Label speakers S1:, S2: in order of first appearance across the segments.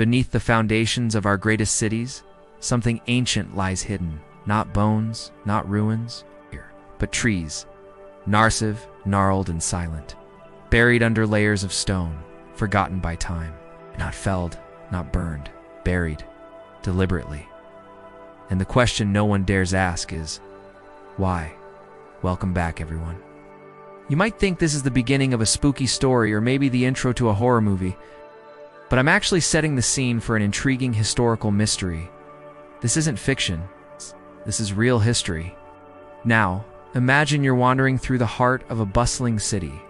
S1: Beneath the foundations of our greatest cities, something ancient lies hidden. Not bones, not ruins, but trees, narcive, gnarled, and silent, buried under layers of stone, forgotten by time, not felled, not burned, buried, deliberately. And the question no one dares ask is, why? Welcome back, everyone. You might think this is the beginning of a spooky story or maybe the intro to a horror movie, but I'm actually setting the scene for an intriguing historical mystery. This isn't fiction. This is real history. Now, imagine you're wandering through the heart of a bustling city.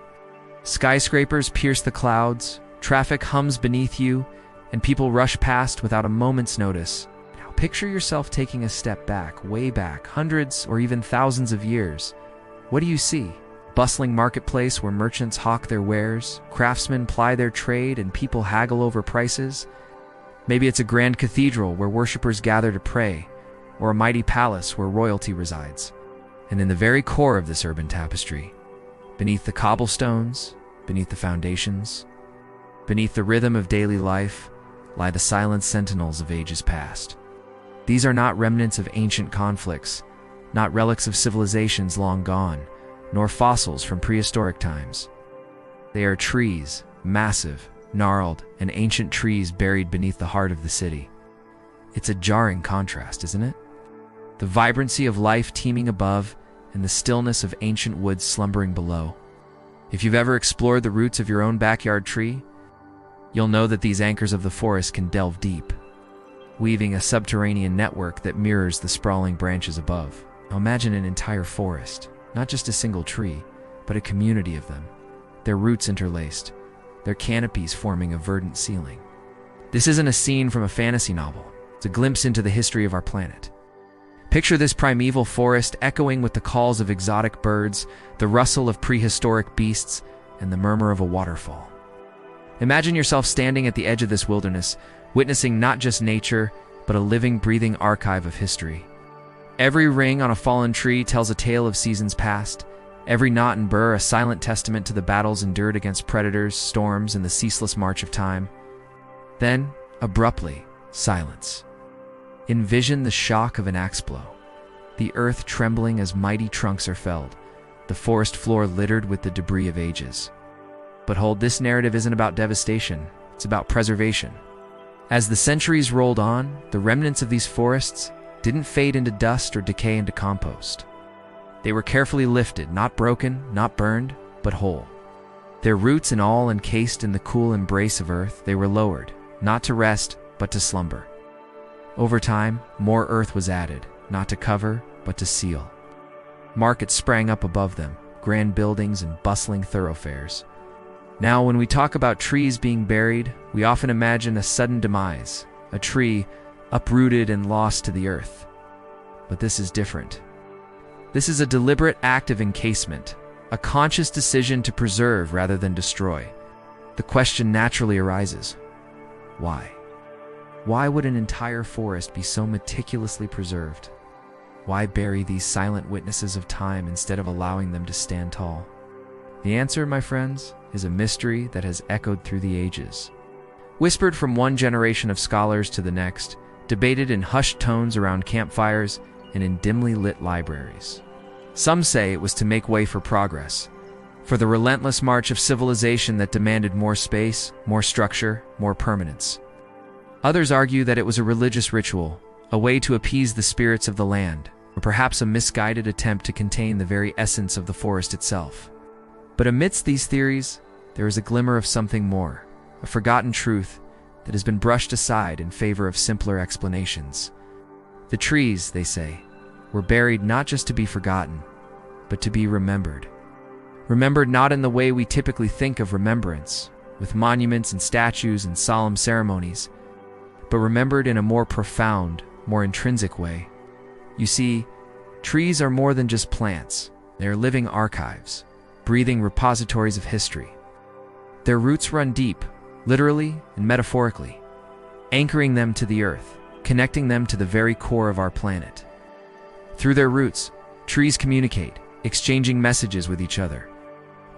S1: Skyscrapers pierce the clouds, traffic hums beneath you, and people rush past without a moment's notice. Now, picture yourself taking a step back, way back, hundreds or even thousands of years. What do you see? Bustling marketplace where merchants hawk their wares, craftsmen ply their trade, and people haggle over prices. Maybe it's a grand cathedral where worshippers gather to pray, or a mighty palace where royalty resides. And in the very core of this urban tapestry, beneath the cobblestones, beneath the foundations, beneath the rhythm of daily life, lie the silent sentinels of ages past. These are not remnants of ancient conflicts, not relics of civilizations long gone, nor fossils from prehistoric times. They are trees, massive, gnarled, and ancient trees buried beneath the heart of the city. It's a jarring contrast, isn't it? The vibrancy of life teeming above, and the stillness of ancient woods slumbering below. If you've ever explored the roots of your own backyard tree, you'll know that these anchors of the forest can delve deep, weaving a subterranean network that mirrors the sprawling branches above. Now imagine an entire forest, not just a single tree, but a community of them, their roots interlaced, their canopies forming a verdant ceiling. This isn't a scene from a fantasy novel. It's a glimpse into the history of our planet. Picture this primeval forest echoing with the calls of exotic birds, the rustle of prehistoric beasts, and the murmur of a waterfall. Imagine yourself standing at the edge of this wilderness, witnessing not just nature, but a living, breathing archive of history. Every ring on a fallen tree tells a tale of seasons past, every knot and burr a silent testament to the battles endured against predators, storms, and the ceaseless march of time. Then, abruptly, silence. Envision the shock of an axe blow, the earth trembling as mighty trunks are felled, the forest floor littered with the debris of ages. But hold, this narrative isn't about devastation, it's about preservation. As the centuries rolled on, the remnants of these forests didn't fade into dust or decay into compost. They were carefully lifted, not broken, not burned, but whole. Their roots and all encased in the cool embrace of earth, they were lowered, not to rest, but to slumber. Over time, more earth was added, not to cover, but to seal. Markets sprang up above them, grand buildings and bustling thoroughfares. Now, when we talk about trees being buried, we often imagine a sudden demise, a tree uprooted and lost to the earth. But this is different. This is a deliberate act of encasement, a conscious decision to preserve rather than destroy. The question naturally arises, why? Why would an entire forest be so meticulously preserved? Why bury these silent witnesses of time instead of allowing them to stand tall? The answer, my friends, is a mystery that has echoed through the ages. Whispered from one generation of scholars to the next, debated in hushed tones around campfires and in dimly lit libraries. Some say it was to make way for progress, for the relentless march of civilization that demanded more space, more structure, more permanence. Others argue that it was a religious ritual, a way to appease the spirits of the land, or perhaps a misguided attempt to contain the very essence of the forest itself. But amidst these theories, there is a glimmer of something more, a forgotten truth that has been brushed aside in favor of simpler explanations. The trees, they say, were buried not just to be forgotten, but to be remembered. Remembered not in the way we typically think of remembrance, with monuments and statues and solemn ceremonies, but remembered in a more profound, more intrinsic way. You see, trees are more than just plants. They are living archives, breathing repositories of history. Their roots run deep, literally and metaphorically, anchoring them to the earth, connecting them to the very core of our planet. Through their roots, trees communicate, exchanging messages with each other,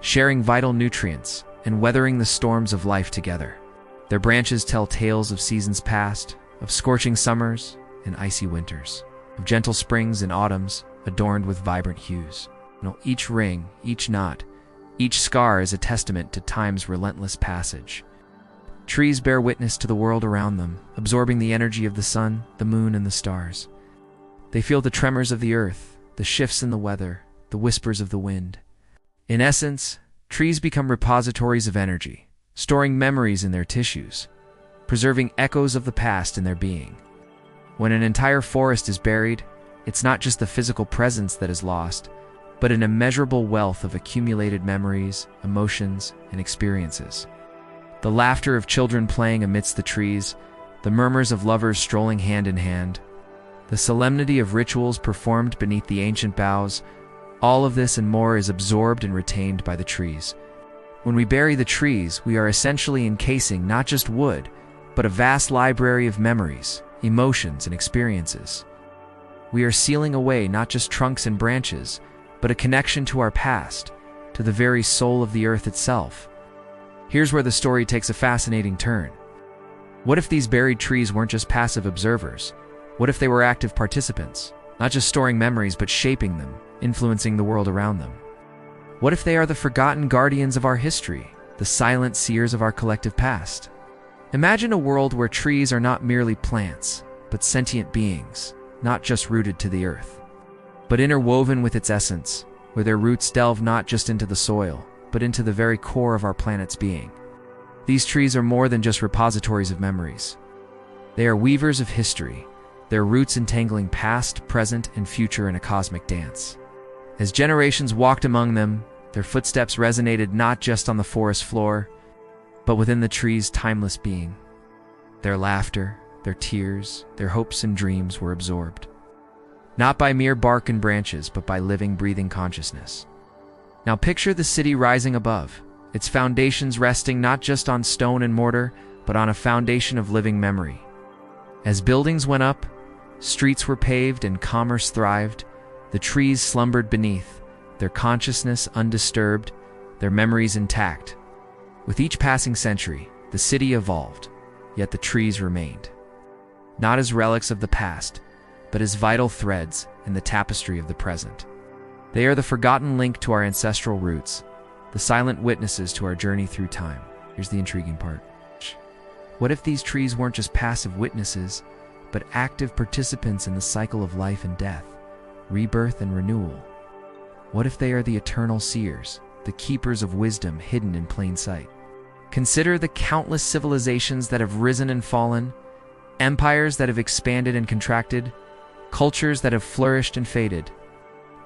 S1: sharing vital nutrients, and weathering the storms of life together. Their branches tell tales of seasons past, of scorching summers and icy winters, of gentle springs and autumns adorned with vibrant hues. Each ring, each knot, each scar is a testament to time's relentless passage. Trees bear witness to the world around them, absorbing the energy of the sun, the moon, and the stars. They feel the tremors of the earth, the shifts in the weather, the whispers of the wind. In essence, trees become repositories of energy, storing memories in their tissues, preserving echoes of the past in their being. When an entire forest is buried, it's not just the physical presence that is lost, but an immeasurable wealth of accumulated memories, emotions, and experiences. The laughter of children playing amidst the trees, the murmurs of lovers strolling hand in hand, the solemnity of rituals performed beneath the ancient boughs, all of this and more is absorbed and retained by the trees. When we bury the trees, we are essentially encasing not just wood, but a vast library of memories, emotions, and experiences. We are sealing away not just trunks and branches, but a connection to our past, to the very soul of the earth itself. Here's where the story takes a fascinating turn. What if these buried trees weren't just passive observers? What if they were active participants, not just storing memories but shaping them, influencing the world around them? What if they are the forgotten guardians of our history, the silent seers of our collective past? Imagine a world where trees are not merely plants, but sentient beings, not just rooted to the earth, but interwoven with its essence, where their roots delve not just into the soil, but into the very core of our planet's being. These trees are more than just repositories of memories. They are weavers of history, their roots entangling past, present, and future in a cosmic dance. As generations walked among them, their footsteps resonated not just on the forest floor, but within the trees' timeless being. Their laughter, their tears, their hopes and dreams were absorbed, not by mere bark and branches, but by living, breathing consciousness. Now picture the city rising above, its foundations resting not just on stone and mortar, but on a foundation of living memory. As buildings went up, streets were paved, and commerce thrived, the trees slumbered beneath, their consciousness undisturbed, their memories intact. With each passing century, the city evolved, yet the trees remained. Not as relics of the past, but as vital threads in the tapestry of the present. They are the forgotten link to our ancestral roots, the silent witnesses to our journey through time. Here's the intriguing part. What if these trees weren't just passive witnesses, but active participants in the cycle of life and death, rebirth and renewal? What if they are the eternal seers, the keepers of wisdom hidden in plain sight? Consider the countless civilizations that have risen and fallen, empires that have expanded and contracted, cultures that have flourished and faded.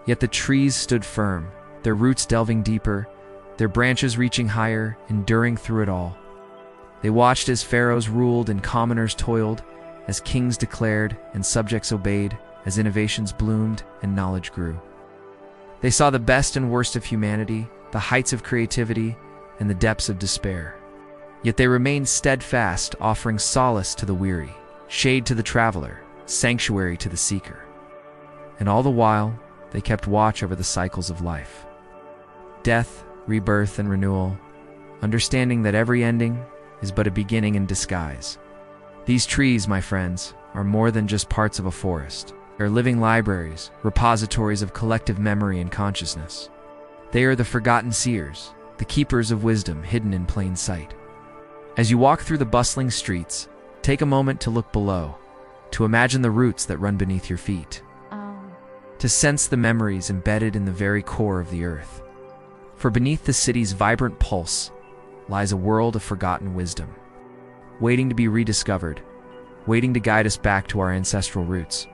S1: Yet the trees stood firm, their roots delving deeper, their branches reaching higher, enduring through it all. They watched as pharaohs ruled and commoners toiled, as kings declared and subjects obeyed, as innovations bloomed and knowledge grew. They saw the best and worst of humanity, the heights of creativity, and the depths of despair. Yet they remained steadfast, offering solace to the weary, shade to the traveler, sanctuary to the seeker. And all the while, they kept watch over the cycles of life. Death, rebirth, and renewal, understanding that every ending is but a beginning in disguise. These trees, my friends, are more than just parts of a forest. They're living libraries, repositories of collective memory and consciousness. They are the forgotten seers, the keepers of wisdom hidden in plain sight. As you walk through the bustling streets, take a moment to look below, to imagine the roots that run beneath your feet, to sense the memories embedded in the very core of the earth. For beneath the city's vibrant pulse lies a world of forgotten wisdom, waiting to be rediscovered, waiting to guide us back to our ancestral roots.